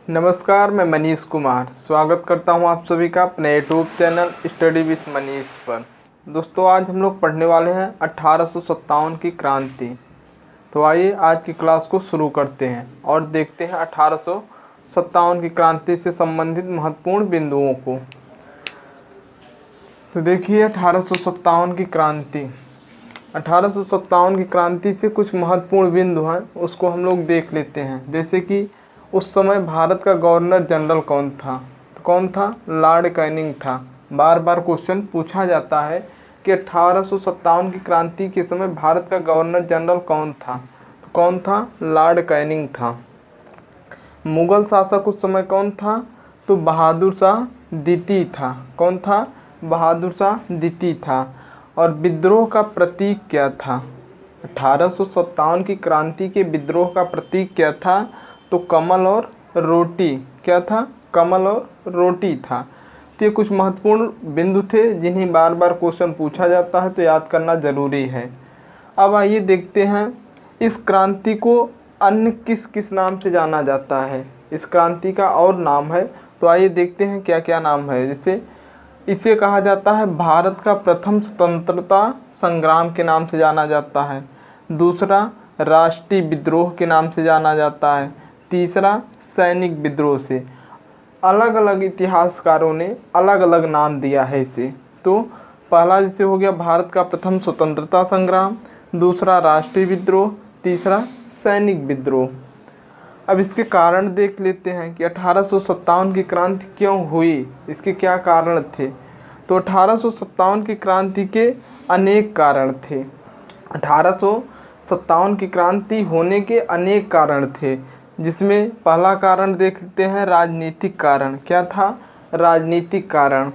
नमस्कार, मैं मनीष कुमार स्वागत करता हूं आप सभी का अपने YouTube channel study with Manish पर। दोस्तों, आज हम लोग पढ़ने वाले हैं 1857 की क्रांति। तो आइए आज की क्लास को शुरू करते हैं और देखते हैं 1857 की क्रांति से संबंधित महत्वपूर्ण बिंदुओं को। तो देखिए 1857 की क्रांति। 1857 की क्रांति से कुछ महत्वपूर्ण बिंदु हैं, उसको हम लोग देख लेते हैं। जैसे कि उस समय भारत का गवर्नर जनरल कौन था? तो कौन था? लॉर्ड कैनिंग था। बार बार क्वेश्चन पूछा जाता है कि 1857 की क्रांति के समय भारत का गवर्नर जनरल कौन था? तो कौन था? लॉर्ड कैनिंग था। मुगल शासक उस समय कौन था? तो बहादुर शाह द्वितीय था। कौन था? बहादुर शाह द्वितीय था। और विद्रोह का प्रतीक क्या था? 1857 की क्रांति के विद्रोह का प्रतीक क्या था? तो कमल और रोटी। क्या था? कमल और रोटी था। तो ये कुछ महत्वपूर्ण बिंदु थे जिन्हें बार बार क्वेश्चन पूछा जाता है, तो याद करना जरूरी है। अब आइए देखते हैं इस क्रांति को अन्य किस किस नाम से जाना जाता है। इस क्रांति का और नाम है, तो आइए देखते हैं क्या क्या नाम है। जैसे इसे कहा जाता है भारत का प्रथम स्वतंत्रता संग्राम के नाम से जाना जाता है। दूसरा, राष्ट्रीय विद्रोह के नाम से जाना जाता है। तीसरा, सैनिक विद्रोह से। अलग अलग इतिहासकारों ने अलग अलग नाम दिया है इसे। तो पहला जैसे हो गया भारत का प्रथम स्वतंत्रता संग्राम, दूसरा राष्ट्रीय विद्रोह, तीसरा सैनिक विद्रोह। अब इसके कारण देख लेते हैं कि 1857 की क्रांति क्यों हुई, इसके क्या कारण थे। तो 1857 की क्रांति के अनेक कारण थे। 1857 की क्रांति होने के अनेक कारण थे, जिसमें पहला कारण देख लेते हैं राजनीतिक कारण। क्या था? राजनीतिक कारण।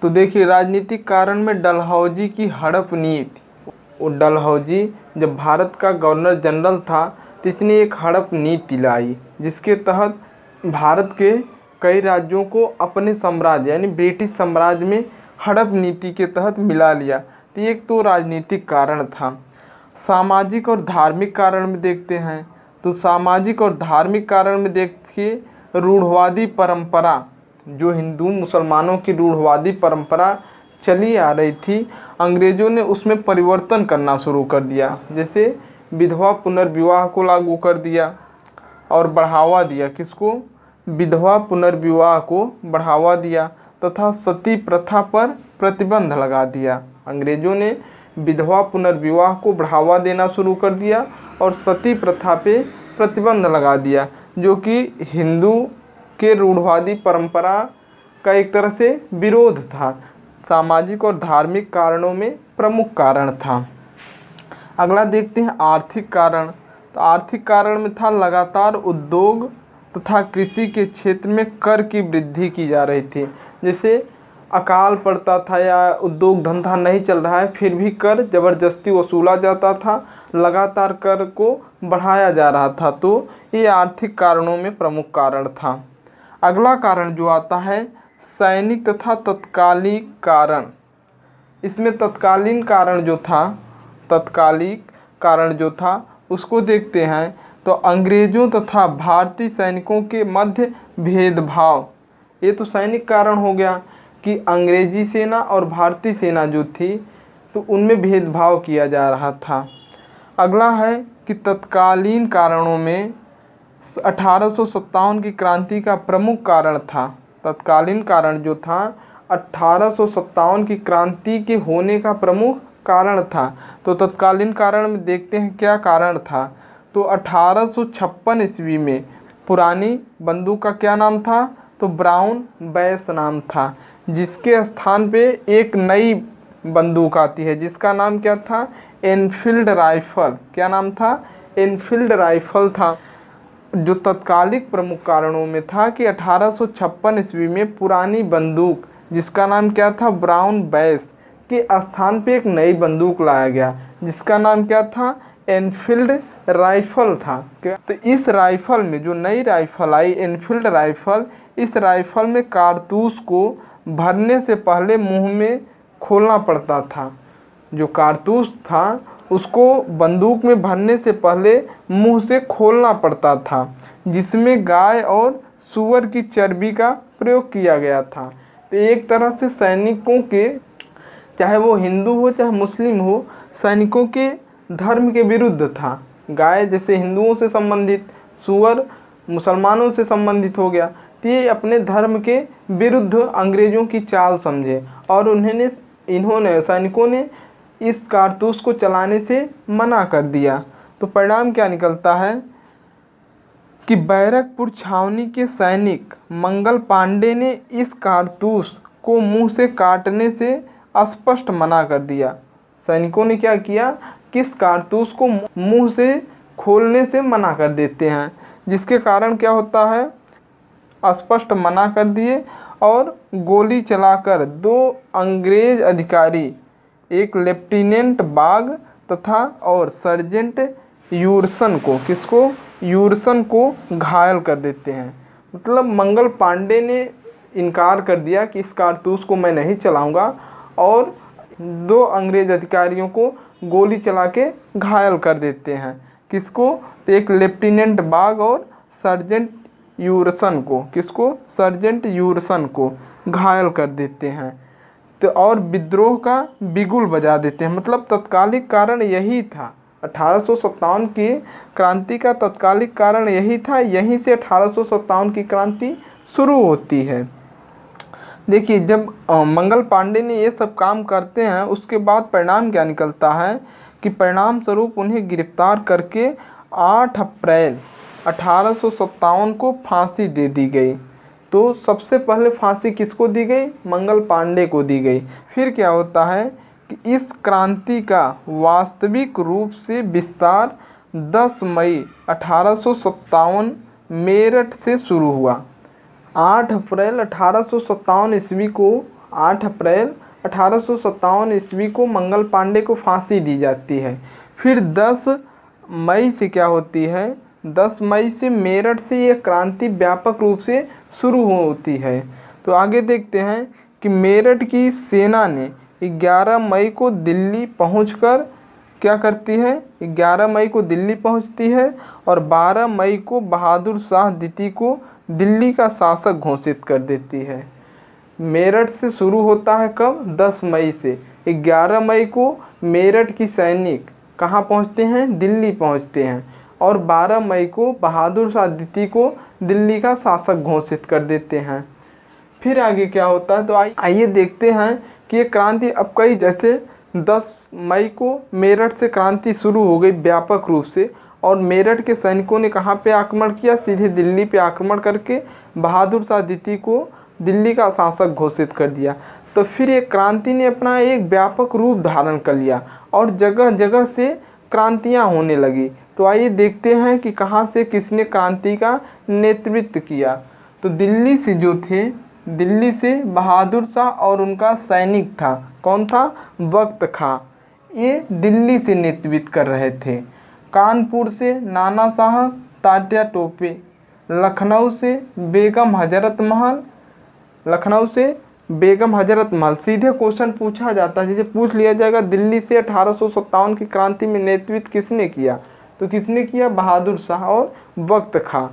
तो देखिए राजनीतिक कारण में डलहौजी की हड़प नीति। वो डलहौजी जब भारत का गवर्नर जनरल था तो इसने एक हड़प नीति लाई, जिसके तहत भारत के कई राज्यों को अपने साम्राज्य यानी ब्रिटिश साम्राज्य में हड़प नीति के तहत मिला लिया। तो एक तो राजनीतिक कारण था। सामाजिक और धार्मिक कारण में देखते हैं, तो सामाजिक और धार्मिक कारण में देखिए रूढ़वादी परंपरा, जो हिंदू मुसलमानों की रूढ़वादी परंपरा चली आ रही थी, अंग्रेज़ों ने उसमें परिवर्तन करना शुरू कर दिया। जैसे विधवा पुनर्विवाह को लागू कर दिया और बढ़ावा दिया। किसको? विधवा पुनर्विवाह को बढ़ावा दिया तथा सती प्रथा पर प्रतिबंध लगा दिया। अंग्रेज़ों ने विधवा पुनर्विवाह को बढ़ावा देना शुरू कर दिया और सती प्रथा पे प्रतिबंध लगा दिया, जो कि हिंदू के रूढ़वादी परंपरा का एक तरह से विरोध था। सामाजिक और धार्मिक कारणों में प्रमुख कारण था। अगला देखते हैं आर्थिक कारण। तो आर्थिक कारण में था लगातार उद्योग तथा कृषि के क्षेत्र में कर की वृद्धि की जा रही थी। जैसे अकाल पड़ता था या उद्योग धंधा नहीं चल रहा है, फिर भी कर जबरदस्ती वसूला जाता था, लगातार कर को बढ़ाया जा रहा था। तो ये आर्थिक कारणों में प्रमुख कारण था। अगला कारण जो आता है सैनिक तथा तत्कालीन कारण। इसमें तत्कालीन कारण जो था उसको देखते हैं। तो अंग्रेज़ों तथा भारतीय सैनिकों के मध्य भेदभाव। ये तो सैनिक कारण हो गया कि अंग्रेजी सेना और भारतीय सेना जो थी तो उनमें भेदभाव किया जा रहा था। अगला है कि तत्कालीन कारणों में 1857 की क्रांति का प्रमुख कारण था। तत्कालीन कारण जो था 1857 की क्रांति के होने का प्रमुख कारण था। तो तत्कालीन कारण में देखते हैं क्या कारण था। तो 1856 ईस्वी में पुरानी बंदूक का क्या नाम था? तो ब्राउन बैस नाम था, जिसके स्थान पे एक नई बंदूक आती है जिसका नाम क्या था? Enfield rifle. क्या नाम था? एनफील्ड राइफल था। जो तत्कालिक प्रमुख कारणों में था कि 1856 ईस्वी में पुरानी बंदूक जिसका नाम क्या था? ब्राउन बैस के स्थान पे एक नई बंदूक लाया गया जिसका नाम क्या था? एनफील्ड राइफल था। तो इस राइफल में जो नई राइफल आई एनफील्ड राइफल, इस राइफल में कारतूस को भरने से पहले मुंह में खोलना पड़ता था। जो कारतूस था उसको बंदूक में भरने से पहले मुंह से खोलना पड़ता था, जिसमें गाय और सूअर की चर्बी का प्रयोग किया गया था। तो एक तरह से सैनिकों के, चाहे वो हिंदू हो चाहे मुस्लिम हो, सैनिकों के धर्म के विरुद्ध था। गाय जैसे हिंदुओं से संबंधित, सूअर मुसलमानों से संबंधित हो गया, तो ये अपने धर्म के विरुद्ध अंग्रेज़ों की चाल समझे और इन्होंने सैनिकों ने इस कारतूस को चलाने से मना कर दिया। तो परिणाम क्या निकलता है कि बैरकपुर छावनी के सैनिक मंगल पांडे ने इस कारतूस को मुंह से काटने से स्पष्ट मना कर दिया। सैनिकों ने क्या किया कि इस कारतूस को मुंह से खोलने से मना कर देते हैं, जिसके कारण क्या होता है, स्पष्ट मना कर दिए और गोली चलाकर 2 अंग्रेज अधिकारी, एक लेफ्टिनेंट बाग तथा और सर्जेंट यूरसन को, किसको, यूरसन को घायल कर देते हैं। मतलब मंगल पांडे ने इनकार कर दिया कि इस कारतूस को मैं नहीं चलाऊंगा और 2 अंग्रेज अधिकारियों को गोली चला के घायल कर देते हैं। किसको, तो एक लेफ्टिनेंट बाग और सर्जेंट यूरसन को, किसको, सर्जेंट यूरसन को घायल कर देते हैं। तो और विद्रोह का बिगुल बजा देते हैं। मतलब तत्कालिक कारण यही था, 1857 की क्रांति का तत्कालिक कारण यही था। यहीं से 1857 की क्रांति शुरू होती है। देखिए, जब मंगल पांडे ने ये सब काम करते हैं, उसके बाद परिणाम क्या निकलता है कि परिणाम स्वरूप उन्हें गिरफ्तार करके 8 अप्रैल 1857 को फांसी दे दी गई। तो सबसे पहले फांसी किसको दी गई, मंगल पांडे को दी गई। फिर क्या होता है कि इस क्रांति का वास्तविक रूप से विस्तार 10 मई 1857 मेरठ से शुरू हुआ। 8 अप्रैल 1857 ईस्वी को 8 अप्रैल 1857 ईस्वी को मंगल पांडे को फांसी दी जाती है। फिर 10 मई से क्या होती है, 10 मई से मेरठ से ये क्रांति व्यापक रूप से शुरू होती है। तो आगे देखते हैं कि मेरठ की सेना ने 11 मई को दिल्ली पहुंचकर क्या करती है, 11 मई को दिल्ली पहुंचती है और 12 मई को बहादुर शाह द्वितीय को दिल्ली का शासक घोषित कर देती है। मेरठ से शुरू होता है कब, 10 मई से। 11 मई को मेरठ की सैनिक कहाँ पहुँचते हैं, दिल्ली पहुँचते हैं और 12 मई को बहादुर शाह द्वितीय को दिल्ली का शासक घोषित कर देते हैं। फिर आगे क्या होता है, तो आइए देखते हैं कि ये क्रांति अब कई, जैसे 10 मई को मेरठ से क्रांति शुरू हो गई व्यापक रूप से और मेरठ के सैनिकों ने कहाँ पे आक्रमण किया, सीधे दिल्ली पे आक्रमण करके बहादुर शाह द्वितीय को दिल्ली का शासक घोषित कर दिया। तो फिर ये क्रांति ने अपना एक व्यापक रूप धारण कर लिया और जगह जगह से क्रांतियाँ होने लगी। तो आइए देखते हैं कि कहाँ से किसने क्रांति का नेतृत्व किया। तो दिल्ली से जो थे, दिल्ली से बहादुर शाह और उनका सैनिक था, कौन था, बख्त खां, ये दिल्ली से नेतृत्व कर रहे थे। कानपुर से नाना साहब तात्या टोपे, लखनऊ से बेगम हजरत महल, लखनऊ से बेगम हजरत महल। सीधे क्वेश्चन पूछा जाता है, जैसे पूछ लिया जाएगा दिल्ली से 1857 की क्रांति में नेतृत्व किसने किया, तो किसने किया, बहादुर शाह और बख्त खां।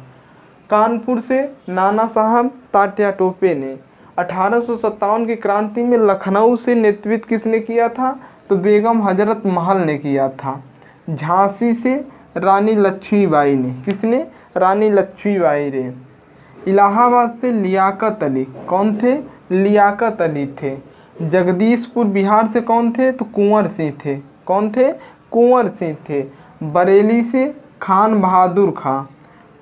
कानपुर से नाना साहब तात्या टोपे ने। 1857 की क्रांति में लखनऊ से नेतृत्व किसने किया था, तो बेगम हजरत महल ने किया था। झांसी से रानी लक्ष्मीबाई ने, किसने, रानी लक्ष्मीबाई ने। इलाहाबाद से लियाकत अली, कौन थे, लियाकत अली थे। जगदीशपुर बिहार से कौन थे, तो कुंवर सिंह थे, कौन थे, कुंवर सिंह थे। बरेली से खान बहादुर खां,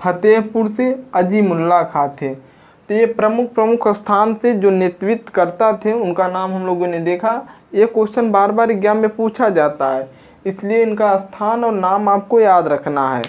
फतेहपुर से अजीमुल्ला खां थे। तो ये प्रमुख स्थान से जो नेतृत्व करता थे उनका नाम हम लोगों ने देखा। ये क्वेश्चन बार बार एग्जाम में पूछा जाता है, इसलिए इनका स्थान और नाम आपको याद रखना है।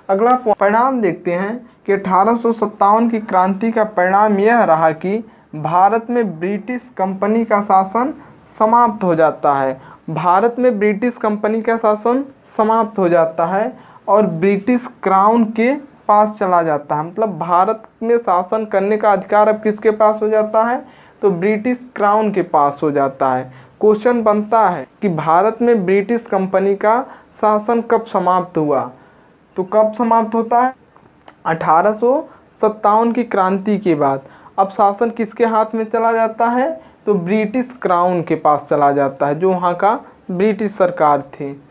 अगला परिणाम देखते हैं कि 1857 की क्रांति का परिणाम यह रहा कि भारत में ब्रिटिश कंपनी का शासन समाप्त हो जाता है। भारत में ब्रिटिश कंपनी का शासन समाप्त हो जाता है और ब्रिटिश क्राउन के पास चला जाता है। मतलब भारत में शासन करने का अधिकार अब किसके पास हो जाता है, तो ब्रिटिश क्राउन के पास हो जाता है। क्वेश्चन बनता है कि भारत में ब्रिटिश कंपनी का शासन कब समाप्त हुआ, तो कब समाप्त होता है, 1757 की क्रांति के बाद अब शासन किसके हाथ में चला जाता है? तो ब्रिटिश क्राउन के पास चला जाता है, जो वहाँ का ब्रिटिश सरकार थी।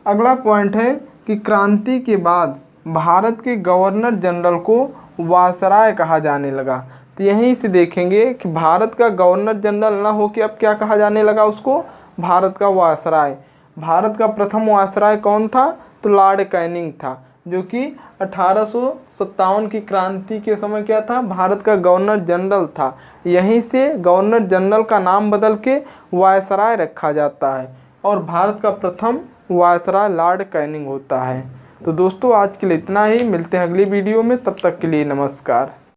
अगला पॉइंट है कि क्रांति के बाद भारत के गवर्नर जनरल को वायसराय कहा जाने लगा। तो यहीं से देखेंगे कि भारत का गवर्नर जनरल ना हो कि अब क्या कहा जाने लगा उसको? भारत का वायसराय। भारत का प्रथम वायसराय कौन था? तो लॉर्ड कैनिंग था, जो कि 1857 की क्रांति के समय क्या था? भारत का गवर्नर जनरल था। यहीं से गवर्नर जनरल का नाम बदल के वायसराय रखा जाता है और भारत का प्रथम वायसराय लॉर्ड कैनिंग होता है। तो दोस्तों आज के लिए इतना ही, मिलते हैं अगली वीडियो में, तब तक के लिए नमस्कार।